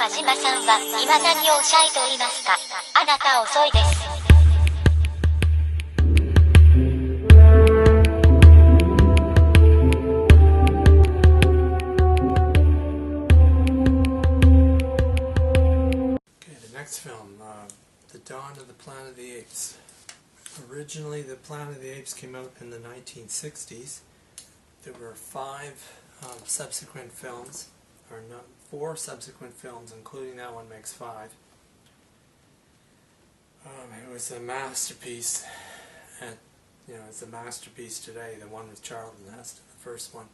田島さんは今何をおっしゃいと言いますか。あなた遅いです。Okay, the next film, The Dawn of the Planet of the Apes. Originally, The Planet of the Apes came out in the 1960s. There were subsequent films, or no, 4 subsequent films, including that one makes 5. It was a masterpiece, and it's a masterpiece today. The one with Charlton Heston, the first one.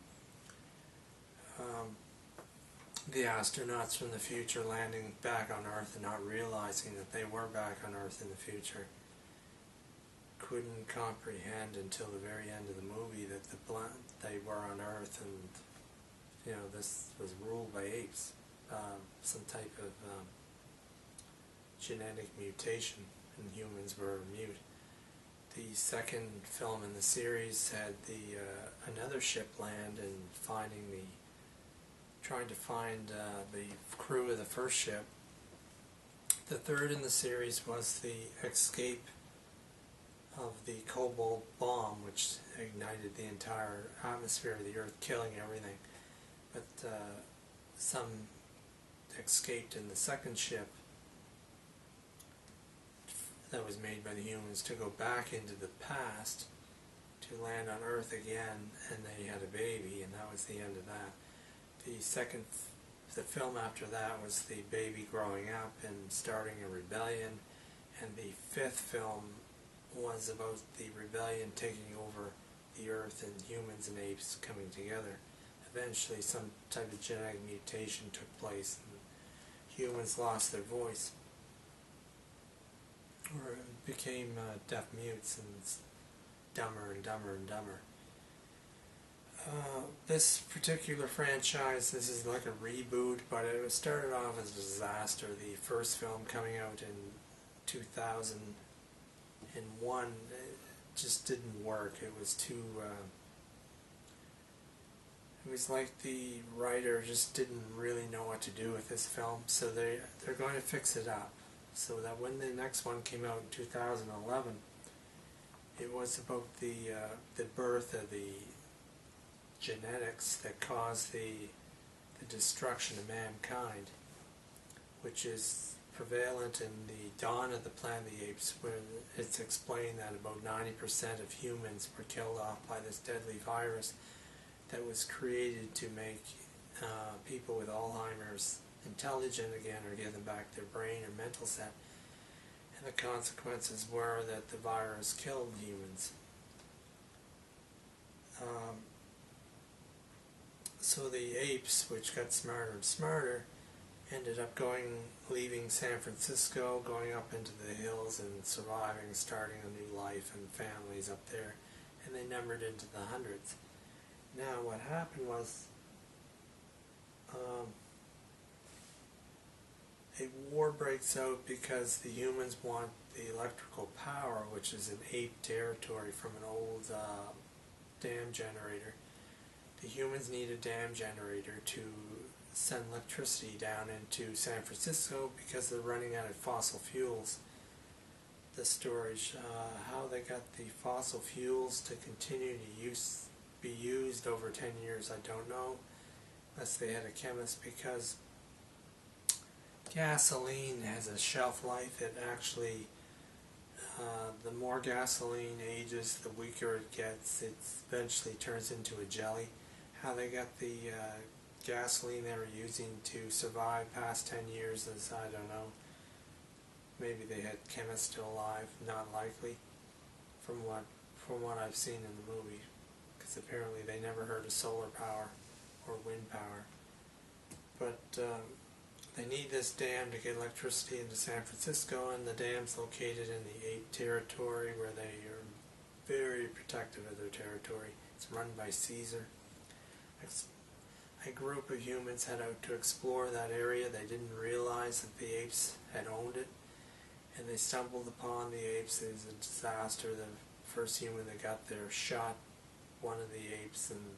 The astronauts from the future landing back on Earth and not realizing that they were back on Earth in the future. Couldn't comprehend until the very end of the movie that they were on Earth, and this was ruled by apes, some type of genetic mutation, and humans were mute. The second film in the series had another ship land and trying to find the crew of the first ship. The third in the series was the escape of the cobalt bomb, which ignited the entire atmosphere of the Earth, killing everything. But some escaped in the second ship that was made by the humans to go back into the past to land on Earth again, and they had a baby, and that was the end of that. The film after that was the baby growing up and starting a rebellion, and the fifth film was about the rebellion taking over the Earth and humans and apes coming together. Eventually some type of genetic mutation took place and humans lost their voice, or became deaf mutes and dumber and dumber and dumber. This particular franchise, this is like a reboot, but it started off as a disaster. The first film coming out in 2001, it just didn't work. It was too... it was like the writer just didn't really know what to do with this film, so they're going to fix it up. So that when the next one came out in 2011, it was about the birth of the genetics that caused the destruction of mankind, which is prevalent in the Dawn of the Planet of the Apes, where it's explained that about 90% of humans were killed off by this deadly virus that was created to make people with Alzheimer's intelligent again, or give them back their brain or mental set. And the consequences were that the virus killed humans. So the apes, which got smarter and smarter, ended up leaving San Francisco, going up into the hills and surviving, starting a new life and families up there, and they numbered into the hundreds. Now what happened was a war breaks out because the humans want the electrical power, which is in ape territory, from an old dam generator. The humans need a dam generator to send electricity down into San Francisco because they're running out of fossil fuels. The storage, how they got the fossil fuels to continue to be used over 10 years, I don't know, unless they had a chemist, because gasoline has a shelf life. It actually, the more gasoline ages, the weaker it gets. It eventually turns into a jelly. How they got the gasoline they were using to survive past 10 years is, I don't know. Maybe they had chemists still alive, not likely, from what I've seen in the movie, because apparently they never heard of solar power or wind power. But they need this dam to get electricity into San Francisco, and the dam's located in the ape territory, where they are very protective of their territory. It's run by Caesar. A group of humans head out to explore that area. They didn't realize that the apes had owned it, and they stumbled upon the apes. It was a disaster. The first human that got there shot one of the apes, and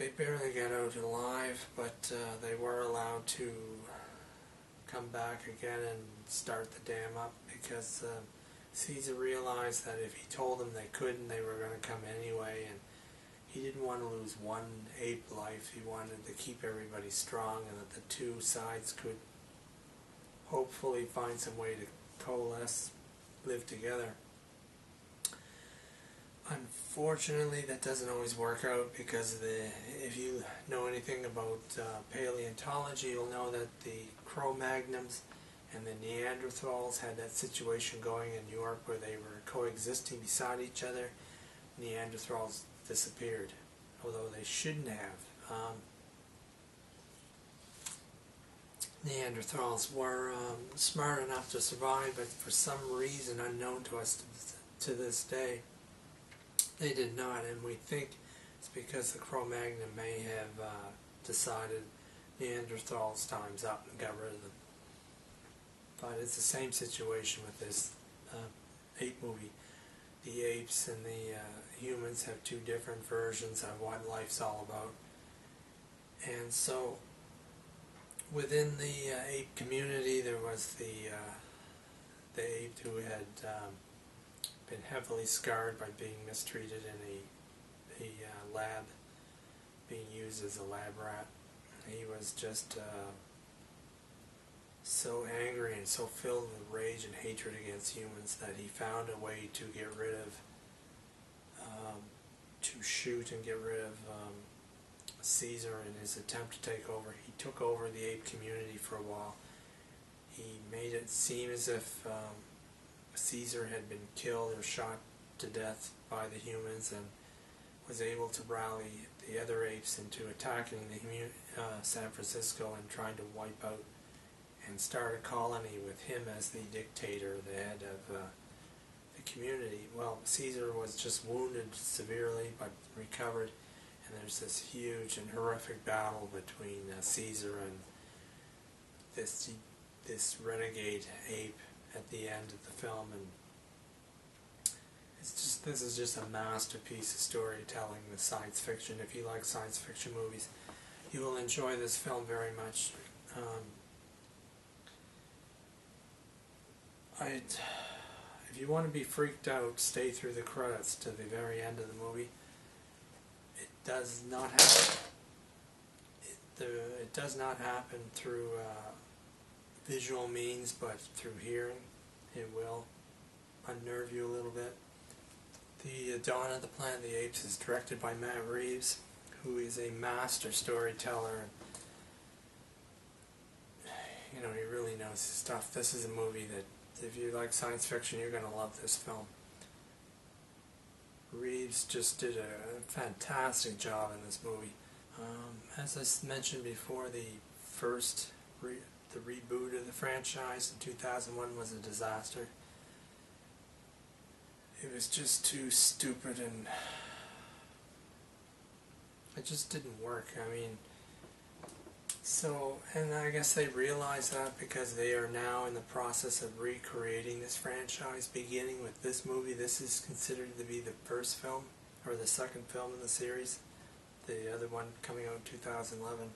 They barely got out alive, but they were allowed to come back again and start the dam up because Caesar realized that if he told them they couldn't, they were going to come anyway, and he didn't want to lose one ape life. He wanted to keep everybody strong and that the two sides could hopefully find some way to coalesce, live together. Unfortunately, that doesn't always work out because if you know anything about paleontology, you'll know that the Cro-Magnons and the Neanderthals had that situation going in Europe where they were coexisting beside each other. Neanderthals disappeared, although they shouldn't have. Neanderthals were smart enough to survive, but for some reason unknown to us to this day, they did not, and we think it's because the Cro-Magnon may have decided Neanderthals' time's up and got rid of them. But it's the same situation with this ape movie. The apes and the humans have two different versions of what life's all about. And so within the ape community, there was the ape who had been heavily scarred by being mistreated in a lab, being used as a lab rat. He was just so angry and so filled with rage and hatred against humans that he found a way to get rid of, to shoot and get rid of Caesar in his attempt to take over. He took over the ape community for a while. He made it seem as if Caesar had been killed or shot to death by the humans and was able to rally the other apes into attacking the San Francisco and trying to wipe out and start a colony with him as the dictator, the head of the community. Well, Caesar was just wounded severely but recovered, and there's this huge and horrific battle between Caesar and this renegade ape at the end of the film, and this is just a masterpiece of storytelling with science fiction. If you like science fiction movies, you will enjoy this film very much. If you want to be freaked out, stay through the credits to the very end of the movie. It does not happen. It does not happen through visual means, but through hearing. It will unnerve you a little bit. The Dawn of the Planet of the Apes is directed by Matt Reeves, who is a master storyteller. You know, he really knows his stuff. This is a movie that, if you like science fiction, you're going to love this film. Reeves just did a fantastic job in this movie. As I mentioned before, the reboot of the franchise in 2001 was a disaster. It was just too stupid and it just didn't work. I mean, and I guess they realized that because they are now in the process of recreating this franchise, beginning with this movie. This is considered to be the first film, or the second film in the series. The other one coming out in 2011.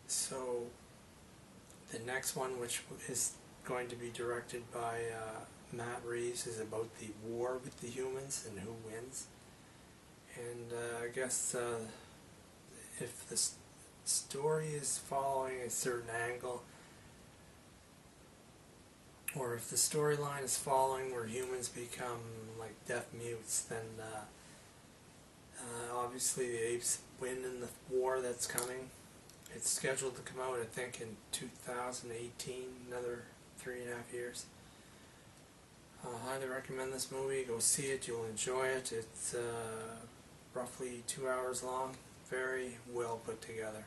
So the next one, which is going to be directed by Matt Reeves, is about the war with the humans and who wins. And I guess if the story is following a certain angle, or if the storyline is following where humans become like deaf mutes, then obviously the apes win in the war that's coming. It's scheduled to come out, I think, in 2018, another 3.5 years. I highly recommend this movie. Go see it. You'll enjoy it. It's roughly 2 hours long. Very well put together.